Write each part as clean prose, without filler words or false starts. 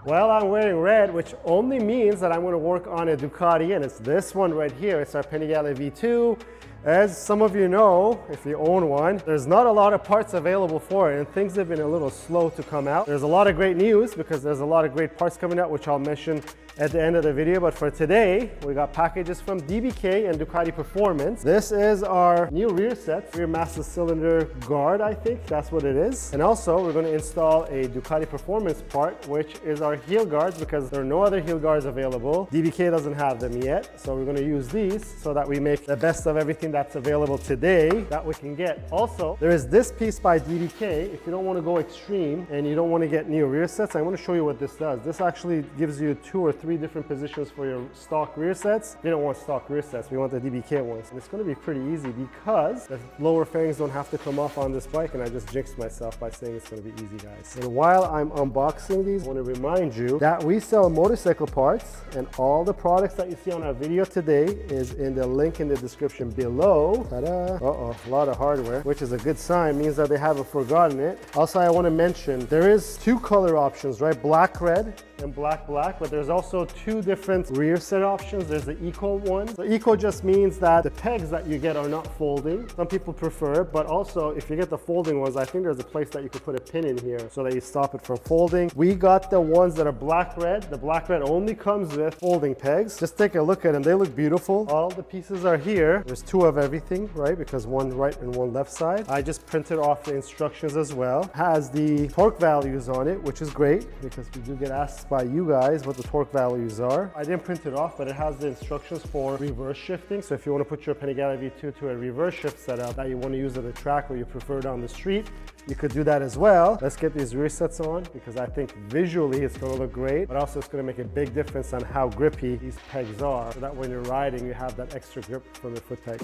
Well, I'm wearing red, which only means that I'm going to work on a Ducati, and it's this one right here. It's our Panigale V2. As some of you know, if you own one, there's not a lot of parts available for it, and things have been a little slow to come out. There's a lot of great news because there's a lot of great parts coming out, which I'll mention at the end of the video. But for today, we got packages from DBK and Ducati Performance. This is our new rear set, rear master cylinder guard, I think that's what it is. And also, we're going to install a Ducati Performance part, which is our heel guards, because there are no other heel guards available. DBK doesn't have them yet, so we're going to use these so that we make the best of everything that's available today that we can get. Also, there is this piece by DBK. If you don't want to go extreme and you don't want to get new rear sets, I want to show you what this does. This actually gives you 2 or 3 different positions for your stock rear sets. We don't want stock rear sets, we want the DBK ones. And it's going to be pretty easy because the lower fairings don't have to come off on this bike, and I just jinxed myself by saying it's going to be easy, guys. And while I'm unboxing these, I want to remind you that we sell motorcycle parts, and all the products that you see on our video today is in the link in the description below. Ta-da! Uh-oh, a lot of hardware, which is a good sign, means that they haven't forgotten it. Also, I want to mention there is 2 color options, right? Black red and black, but there's also 2 different rear set options. There's the Eco one. The Eco just means that the pegs that you get are not folding. Some people prefer it, but also if you get the folding ones, I think there's a place that you could put a pin in here so that you stop it from folding. We got the ones that are black red. The black red only comes with folding pegs. Just take a look at them. They look beautiful. All the pieces are here. There's 2 of everything, right? Because one right and one left side. I just printed off the instructions as well. Has the torque values on it, which is great because we do get asked by you guys what the torque values are. I didn't print it off, but it has the instructions for reverse shifting. So if you want to put your Panigale V2 to a reverse shift setup that you want to use at a track or you prefer it on the street, you could do that as well. Let's get these rear sets on because I think visually it's going to look great, but also it's going to make a big difference on how grippy these pegs are, so that when you're riding you have that extra grip from the foot peg.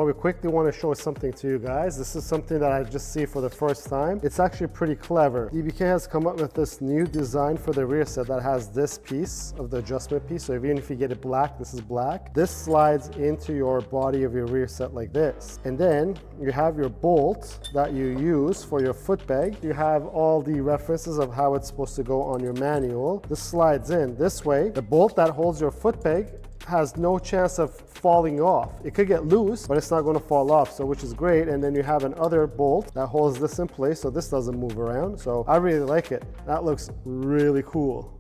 We quickly want to show something to you guys. This is something that I just see for the first time. It's actually pretty clever. DBK has come up with this new design for the rear set that has this piece of the adjustment piece. So even if you get it black, this is black. This slides into your body of your rear set like this. And then you have your bolt that you use for your foot peg. You have all the references of how it's supposed to go on your manual. This slides in this way. The bolt that holds your foot peg has no chance of falling off. It could get loose, but it's not going to fall off, so which is great. And then you have another bolt that holds this in place so this doesn't move around. So I really like it. That looks really cool.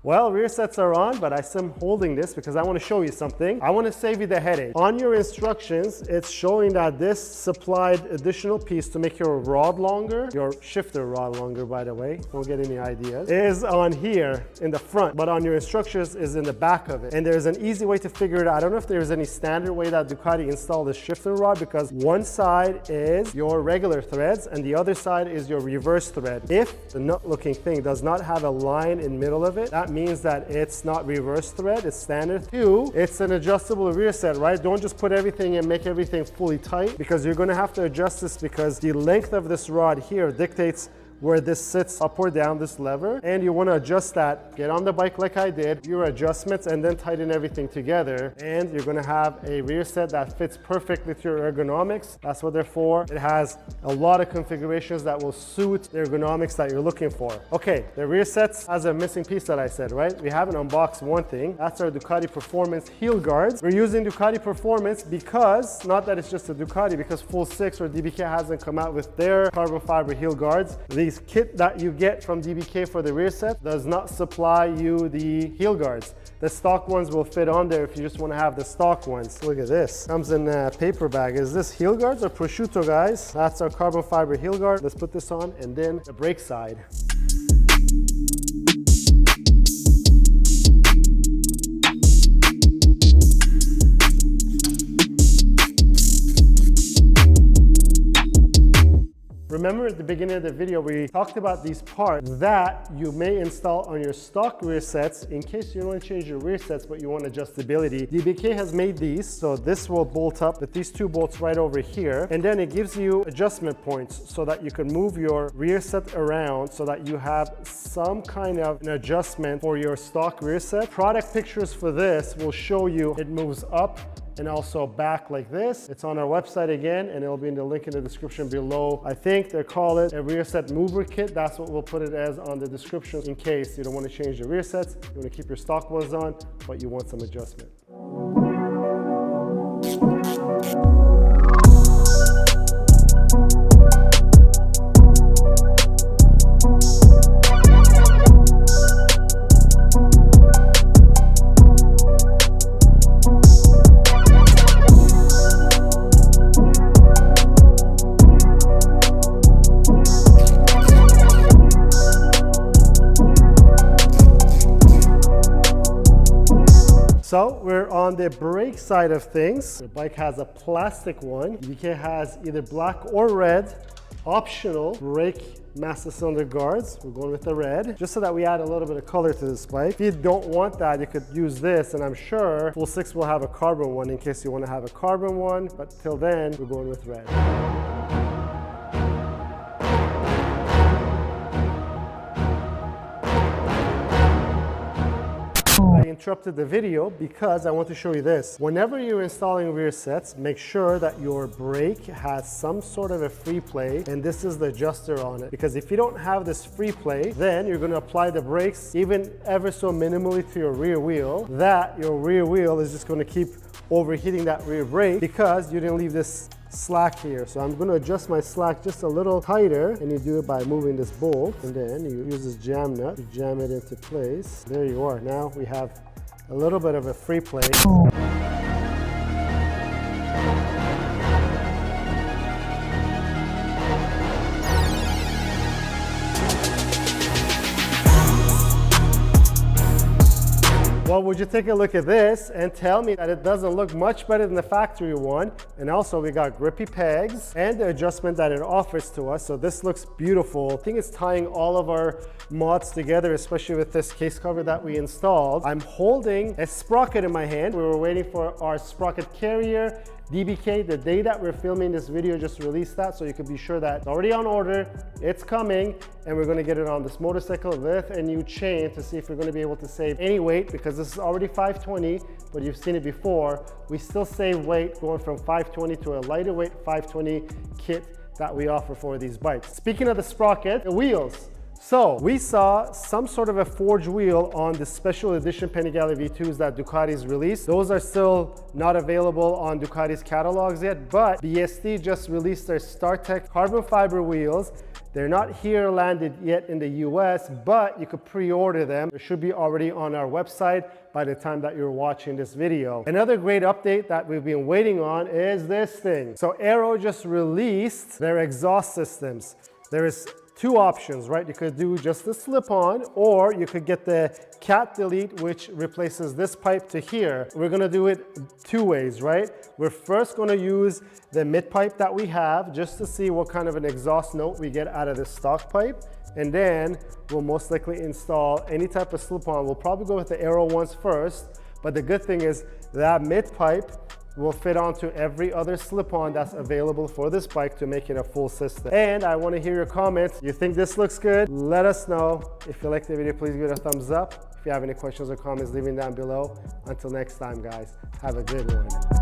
Well, rear sets are on, but I am holding this because I want to show you something. I want to save you the headache. On your instructions, it's showing that this supplied additional piece to make your rod longer, your shifter rod longer, by the way, don't get any ideas, is on here in the front, but on your instructions is in the back of it. And there's an easy way to figure it out. I don't know if there's any standard way that Ducati installed the shifter rod, because one side is your regular threads and the other side is your reverse thread. If the nut looking thing does not have a line in the middle of it, that means that it's not reverse thread, it's standard. 2, it's an adjustable rear set, right? Don't just put everything and make everything fully tight, because you're going to have to adjust this because the length of this rod here dictates where this sits up or down, this lever, and you want to adjust that. Get on the bike like I did, your adjustments, and then tighten everything together, and you're going to have a rear set that fits perfectly to your ergonomics. That's what they're for. It has a lot of configurations that will suit the ergonomics that you're looking for. Okay, the rear sets has a missing piece that I said, right? We haven't unboxed one thing. That's our Ducati Performance heel guards. We're using Ducati Performance because, not that it's just a Ducati, because Full 6 or DBK hasn't come out with their carbon fiber heel guards. These kit that you get from DBK for the rear set does not supply you the heel guards. The stock ones will fit on there if you just want to have the stock ones. Look at this. Comes in a paper bag. Is this heel guards or prosciutto, guys? That's our carbon fiber heel guard. Let's put this on, and then the brake side. Remember at the beginning of the video, we talked about these parts that you may install on your stock rear sets in case you don't want to change your rear sets, but you want adjustability. DBK has made these, so this will bolt up with these two bolts right over here. And then it gives you adjustment points so that you can move your rear set around so that you have some kind of an adjustment for your stock rear set. Product pictures for this will show you it moves up and also back like this. It's on our website again, and it'll be in the link in the description below. I think they call it a rear set mover kit. That's what we'll put it as on the description in case you don't want to change the rear sets. You want to keep your stock ones on, but you want some adjustment. So we're on the brake side of things. The bike has a plastic one. DBK has either black or red optional brake master cylinder guards. We're going with the red, just so that we add a little bit of color to this bike. If you don't want that, you could use this, and I'm sure Full 6 will have a carbon one in case you want to have a carbon one, but till then, we're going with red. I interrupted the video because I want to show you this. Whenever you're installing rear sets, make sure that your brake has some sort of a free play, and this is the adjuster on it. Because if you don't have this free play, then you're going to apply the brakes even ever so minimally to your rear wheel. That your rear wheel is just going to keep overheating that rear brake because you didn't leave this slack here. So I'm going to adjust my slack just a little tighter, and you do it by moving this bolt, and then you use this jam nut to jam it into place. There you are. Now we have a little bit of a free play. Well, would you take a look at this and tell me that it doesn't look much better than the factory one? And also we got grippy pegs and the adjustment that it offers to us. So this looks beautiful. I think it's tying all of our mods together, especially with this case cover that we installed. I'm holding a sprocket in my hand. We were waiting for our sprocket carrier. DBK, the day that we're filming this video, just released that, so you can be sure that it's already on order, it's coming, and we're gonna get it on this motorcycle with a new chain to see if we're gonna be able to save any weight, because this is already 520, but you've seen it before. We still save weight going from 520 to a lighter weight 520 kit that we offer for these bikes. Speaking of the sprocket, the wheels. So we saw some sort of a forged wheel on the special edition Panigale V2s that Ducati's released. Those are still not available on Ducati's catalogs yet, but BSD just released their StarTech carbon fiber wheels. They're not here landed yet in the US, but you could pre-order them. They should be already on our website by the time that you're watching this video. Another great update that we've been waiting on is this thing. So Aero just released their exhaust systems. There is two options, right? You could do just the slip-on, or you could get the cat delete, which replaces this pipe to here. We're gonna do it two ways, right? We're first gonna use the mid pipe that we have just to see what kind of an exhaust note we get out of the stock pipe. And then we'll most likely install any type of slip-on. We'll probably go with the Aero ones first, but the good thing is that mid pipe will fit onto every other slip-on that's available for this bike to make it a full system. And I want to hear your comments. You think this looks good? Let us know. If you like the video, please give it a thumbs up. If you have any questions or comments, leave them down below. Until next time, guys, have a good one.